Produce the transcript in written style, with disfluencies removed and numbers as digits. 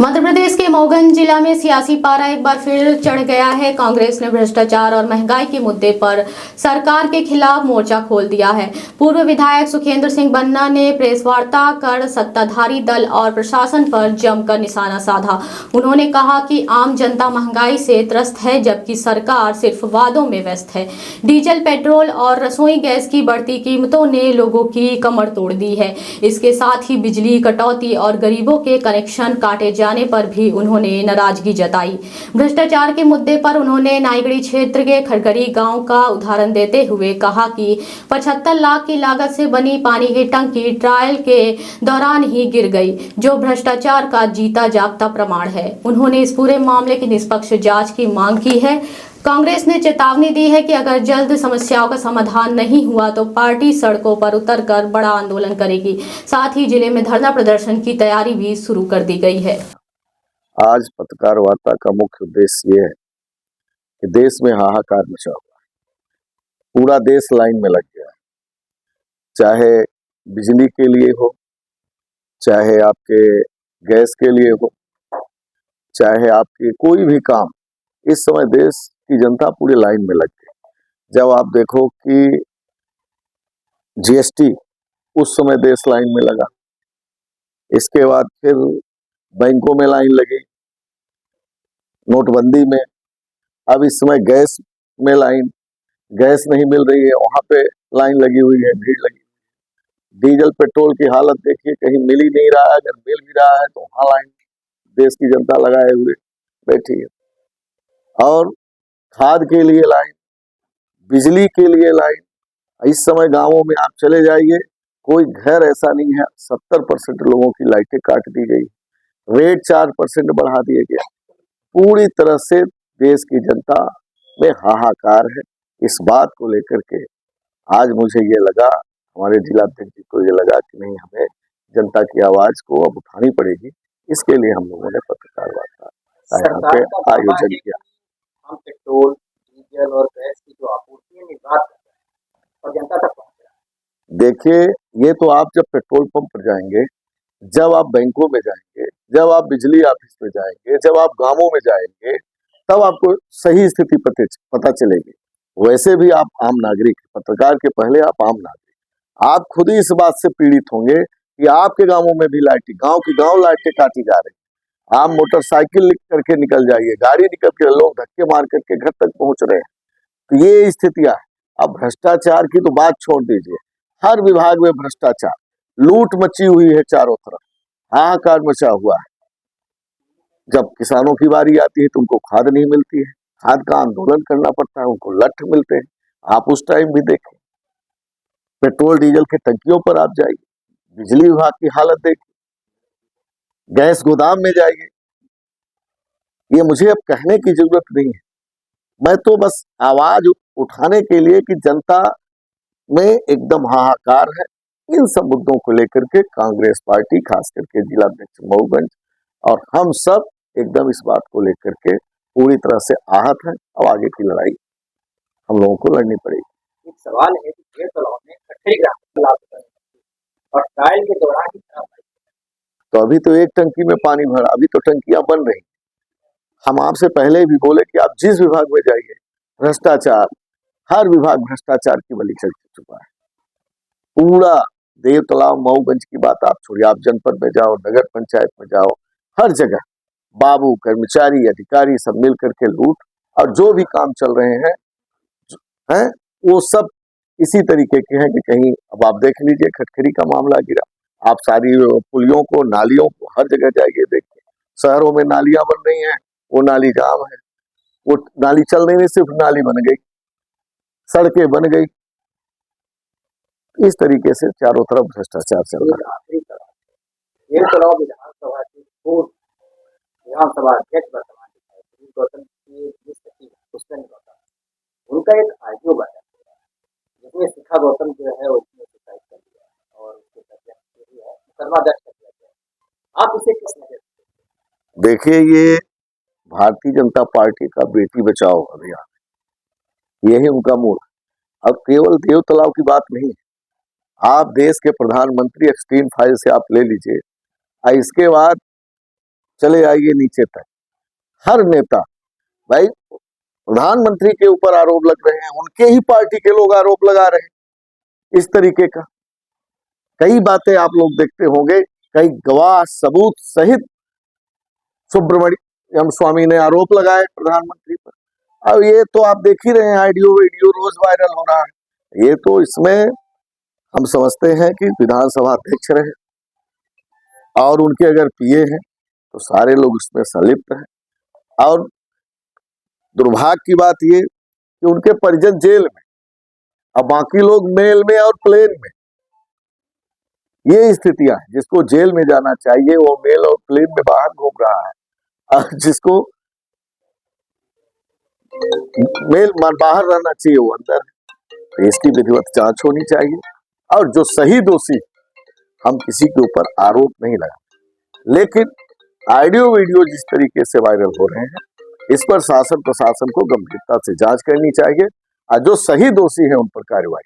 मध्य प्रदेश के मऊगंज जिला में सियासी पारा एक बार फिर चढ़ गया है। कांग्रेस ने भ्रष्टाचार और महंगाई के मुद्दे पर सरकार के खिलाफ मोर्चा खोल दिया है। पूर्व विधायक सुखेंद्र सिंह बन्ना ने प्रेस वार्ता कर सत्ताधारी दल और प्रशासन पर जमकर निशाना साधा। उन्होंने कहा कि आम जनता महंगाई से त्रस्त है, जबकि सरकार सिर्फ वादों में व्यस्त है। डीजल, पेट्रोल और रसोई गैस की बढ़ती कीमतों ने लोगों की कमर तोड़ दी है। इसके साथ ही बिजली कटौती और गरीबों के कनेक्शन काटे जाने पर भी उन्होंने नाराजगी जताई। भ्रष्टाचार के मुद्दे पर उन्होंने नाईगढ़ी क्षेत्र के खड़गरी गांव का उदाहरण देते हुए कहा कि 75 लाख की लागत से बनी पानी की टंकी ट्रायल के दौरान ही गिर गई, जो भ्रष्टाचार का जीता जागता प्रमाण है। उन्होंने इस पूरे मामले की निष्पक्ष जांच की मांग की है। कांग्रेस ने चेतावनी दी है कि अगर जल्द समस्याओं का समाधान नहीं हुआ तो पार्टी सड़कों पर उतरकर बड़ा आंदोलन करेगी। साथ ही जिले में धरना प्रदर्शन की तैयारी भी शुरू कर दी गई है। आज पत्रकार वार्ता का मुख्य उद्देश्य ये है कि देश में हाहाकार मचा हुआ है। पूरा देश लाइन में लग गया है, चाहे बिजली के लिए हो, चाहे आपके गैस के लिए हो, चाहे आपके कोई भी काम। इस समय देश की जनता पूरी लाइन में लग गई। जब आप देखो कि जीएसटी, उस समय देश लाइन में लगा, इसके बाद फिर बैंकों में लाइन लगी, नोटबंदी में, अब इस समय गैस में लाइन, गैस नहीं मिल रही है, वहां पे लाइन लगी हुई है, भीड़ लगी। डीजल पेट्रोल की हालत देखिए, कहीं मिल ही नहीं रहा है, अगर मिल भी रहा है तो वहां लाइन देश की जनता लगाए हुए बैठी है। और खाद के लिए लाइन, बिजली के लिए लाइन। इस समय गांवों में आप चले जाइए, कोई घर ऐसा नहीं है, 70% लोगों की लाइटें काट दी गई, रेट 4% बढ़ा दिए गए। पूरी तरह से देश की जनता में हाहाकार है। इस बात को लेकर के आज मुझे ये लगा, हमारे जिलाध्यक्ष जी को ये लगा कि नहीं, हमें जनता की आवाज को अब उठानी पड़ेगी। इसके लिए हम लोगों ने पत्रकार वार्ता यहाँ पे आयोजन किया। हम पेट्रोल, डीजल और गैस की जो आपूर्ति है निर्बाध कर रहे हैं और जनता तक पहुंच रहा है। देखिए, ये तो आप जब पेट्रोल पंप पर जाएंगे, जब आप बैंकों में जाएंगे, जब आप बिजली ऑफिस में जाएंगे, जब आप गांवों में जाएंगे, तब आपको सही स्थिति पता चलेगी। वैसे भी आप आम नागरिक, पत्रकार के पहले आप आम नागरिक, आप खुद ही इस बात से पीड़ित होंगे कि आपके गांवों में भी लाइटें, गांव की गांव लाइटें काटी जा रही। आप मोटरसाइकिल करके निकल जाइए, गाड़ी निकल के, लोग धक्के मार करके घर तक पहुंच रहे हैं। तो ये स्थितियां। अब भ्रष्टाचार की तो बात छोड़ दीजिए, हर विभाग में भ्रष्टाचार, लूट मची हुई है चारों तरफ, हाहाकार मचा हुआ है। जब किसानों की बारी आती है तो उनको खाद नहीं मिलती है, खाद का आंदोलन करना पड़ता है, उनको लठ मिलते हैं। आप उस टाइम भी देखें, पेट्रोल डीजल के टंकियों पर आप जाइए, बिजली विभाग की हालत देखिए, गैस गोदाम में जाइए। ये मुझे अब कहने की जरूरत नहीं है, मैं तो बस आवाज उठाने के लिए कि जनता में एकदम हाहाकार है। इन सब मुद्दों को लेकर के कांग्रेस पार्टी, खास करके जिलाध्यक्ष मऊगंज और हम सब एकदम इस बात को लेकर के पूरी तरह से आहत हैं। अब आगे की लड़ाई हम लोगों को लड़नी पड़ेगी। एक सवाल है कि ये तलाव में खट्टे ग्राम और ट्रायल के दौरान ही खराब है। तो अभी तो एक टंकी में पानी भरा, अभी तो टंकियां बन रही। हम आपसे पहले भी बोले कि आप जिस विभाग में जाइए, भ्रष्टाचार, हर विभाग भ्रष्टाचार की बलि चल चुका है। पूरा देव तालाब मऊगंज की बात आप छोड़िए, आप जनपद में जाओ, नगर पंचायत में जाओ, हर जगह बाबू, कर्मचारी, अधिकारी सब मिल करके लूट, और जो भी काम चल रहे हैं वो सब इसी तरीके के हैं कि कहीं, अब आप देख लीजिए खटखरी का मामला गिरा, आप सारी पुलियों को, नालियों को, हर जगह जाइए देखिए, शहरों में नालियां बन रही हैं, वो नाली जाम है, वो नाली चल नहीं, सिर्फ नाली बन गई, सड़कें बन गई। इस तरीके से चारों तरफ भ्रष्टाचार चल रहा है। विधानसभा अध्यक्ष वर्तमान उनका एक आईडियो बना जिसमें शिखा गौतम जो है उसने सुसाइड कर दिया और उसके मुकदमा दर्ज कर दिया गया। आप इसे किस नजर से देखिए, ये भारतीय जनता पार्टी का बेटी बचाओ अभियान, यही उनका मूल है। अब केवल देव तालाब की बात नहीं है, आप देश के प्रधानमंत्री, एक्सट्रीम फाइल से आप ले लीजिए, इसके बाद चले आइए नीचे तक, हर नेता, भाई प्रधानमंत्री के ऊपर आरोप लग रहे हैं, उनके ही पार्टी के लोग आरोप लगा रहे हैं इस तरीके का। कई बातें आप लोग देखते होंगे, कई गवाह सबूत सहित सुब्रमण्यम स्वामी ने आरोप लगाए प्रधानमंत्री पर। अब ये तो आप देख ही रहे हैं, ऑडियो वीडियो रोज वायरल हो रहा है। ये तो इसमें हम समझते हैं कि विधानसभा अध्यक्ष रहे और उनके अगर पीए हैं तो सारे लोग उसमें संलिप्त हैं। और दुर्भाग्य की बात ये कि उनके परिजन जेल में, अब बाकी लोग मेल में और प्लेन में। ये स्थितियां हैं, जिसको जेल में जाना चाहिए वो मेल और प्लेन में बाहर घूम रहा है, और जिसको मेल बाहर रहना चाहिए वो अंदर है। तो इसकी विधिवत जांच होनी चाहिए, और जो सही दोषी, हम किसी के ऊपर आरोप नहीं लगा, लेकिन ऑडियो वीडियो जिस तरीके से वायरल हो रहे हैं, इस पर शासन प्रशासन को गंभीरता से जांच करनी चाहिए और जो सही दोषी है उन पर कार्रवाई